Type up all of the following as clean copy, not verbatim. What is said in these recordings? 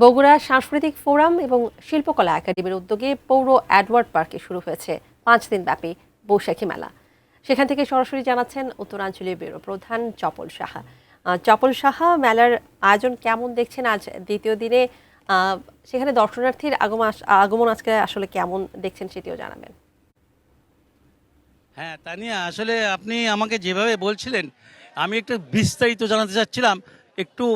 বগুড়া সাংস্কৃতিক ফোরাম এবং শিল্পকলা একাডেমির উদ্যোগে পৌর অ্যাডওয়ার্ড পার্কে শুরু হয়েছে 5 দিনব্যাপী বৈশাখী মেলা। সেখান থেকে সরাসরি জানাচ্ছেন উত্তরাঞ্চলীয় ব্যুরো প্রধান চপল সাহা। চপল সাহা, মেলার আয়োজন কেমন দেখছেন আজ দ্বিতীয় দিনে? সেখানে দর্শনার্থীর আগমন আজকে আসলে কেমন দেখছেন সেটিও জানাবেন। হ্যাঁ, তানিয়া, আসলে আপনি আমাকে যেভাবে বলছিলেন আমি একটু বিস্তারিত জানাতে চাচ্ছিলাম। একটু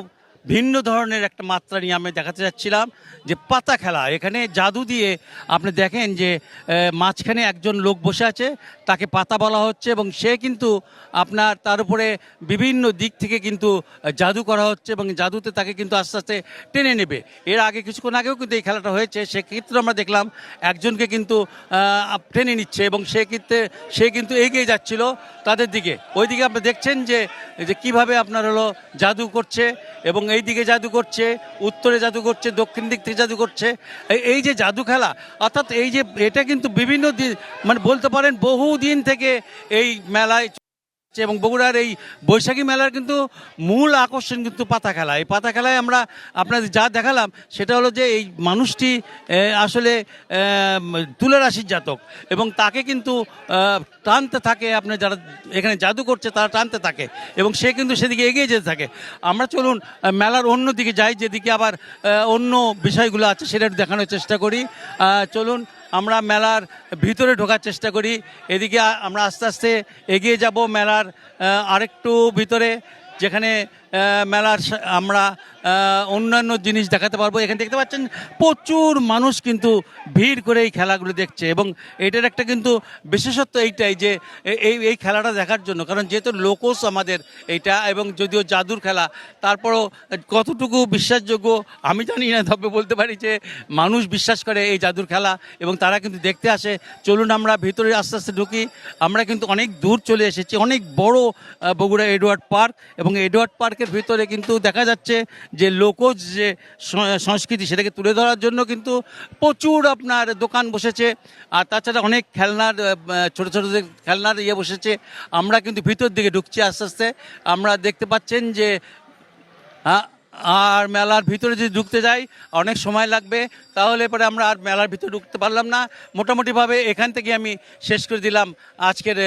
ভিন্ন ধরনের একটা মাত্রা নিয়ে আমি দেখাতে চাচ্ছিলাম যে পাতা খেলা, এখানে জাদু দিয়ে আপনি দেখেন যে মাঝখানে একজন লোক বসে আছে, তাকে পাতা বলা হচ্ছে এবং সে কিন্তু আপনার তার উপরে বিভিন্ন দিক থেকে কিন্তু জাদু করা হচ্ছে এবং জাদুতে তাকে কিন্তু আস্তে আস্তে টেনে নেবে। এর আগে কিছুক্ষণ আগেও কিন্তু এই খেলাটা হয়েছে, সেক্ষেত্রে আমরা দেখলাম একজনকে কিন্তু টেনে নিচ্ছে এবং সে কিন্তু এগিয়ে যাচ্ছিল তাদের দিকে। ওইদিকে আপনি দেখছেন যে কিভাবে আপনার হলো জাদু করছে এবং এই দিকে জাদু করছে, উত্তরে জাদু করছে, দক্ষিণ দিক থেকে জাদু করছে। এই যে জাদু খেলা, অর্থাৎ এই যে এটা কিন্তু বিভিন্ন দিন, মানে বলতে পারেন বহু দিন থেকে এই মেলায় এবং বগুড়ার এই বৈশাখী মেলার কিন্তু মূল আকর্ষণ কিন্তু পাতা খেলা। এই পাতা খেলায় আমরা আপনাদের যা দেখালাম সেটা হলো যে এই মানুষটি আসলে তুলা রাশির জাতক এবং তাকে কিন্তু টানতে থাকে, আপনি যারা এখানে জাদু করছে তারা টানতে থাকে এবং সে কিন্তু সেদিকে এগিয়ে যেতে থাকে। আমরা চলুন মেলার অন্য দিকে যাই, যেদিকে আবার অন্য বিষয়গুলো আছে সেটা দেখানোর চেষ্টা করি। চলুন আমরা মেলার ভিতরে ঢোকার চেষ্টা করি। এদিকে আমরা আস্তে আস্তে এগিয়ে যাব মেলার আরেকটু ভিতরে, যেখানে মেলার আমরা অন্যান্য জিনিস দেখাতে পারবো। এখানে দেখতে পাচ্ছেন প্রচুর মানুষ কিন্তু ভিড় করে এই খেলাগুলো দেখছে এবং এটার একটা কিন্তু বিশেষত্ব এইটাই যে এই খেলাটা দেখার জন্য, কারণ যেহেতু লোকস আমাদের এইটা এবং যদিও জাদুর খেলা, তারপরও কতটুকু বিশ্বাসযোগ্য আমি জানি না, তবে বলতে পারি যে মানুষ বিশ্বাস করে এই জাদুর খেলা এবং তারা কিন্তু দেখতে আসে। চলুন আমরা ভিতরে আস্তে আস্তে ঢুকি। আমরা কিন্তু অনেক দূর চলে এসেছি, অনেক বড় বগুড়া এডওয়ার্ড পার্ক এবং এডওয়ার্ড পার্কের ভিতরে কিন্তু দেখা যাচ্ছে যে লোকজ যে সংস্কৃতি সেটাকে তুলে ধরার জন্য কিন্তু প্রচুর আপনার দোকান বসেছে, আর তাছাড়া অনেক খেলনার ছোটো ছোটো খেলনার বসেছে। আমরা কিন্তু ভিতর দিকে ঢুকছি আস্তে আস্তে। আমরা দেখতে পাচ্ছেন যে আর মেলার ভিতরে যদি ঢুকতে যাই অনেক সময় লাগবে, তাহলে পরে আমরা আর মেলার ভিতরে ঢুকতে পারলাম না। মোটামুটিভাবে এখান থেকে আমি শেষ করে দিলাম আজকের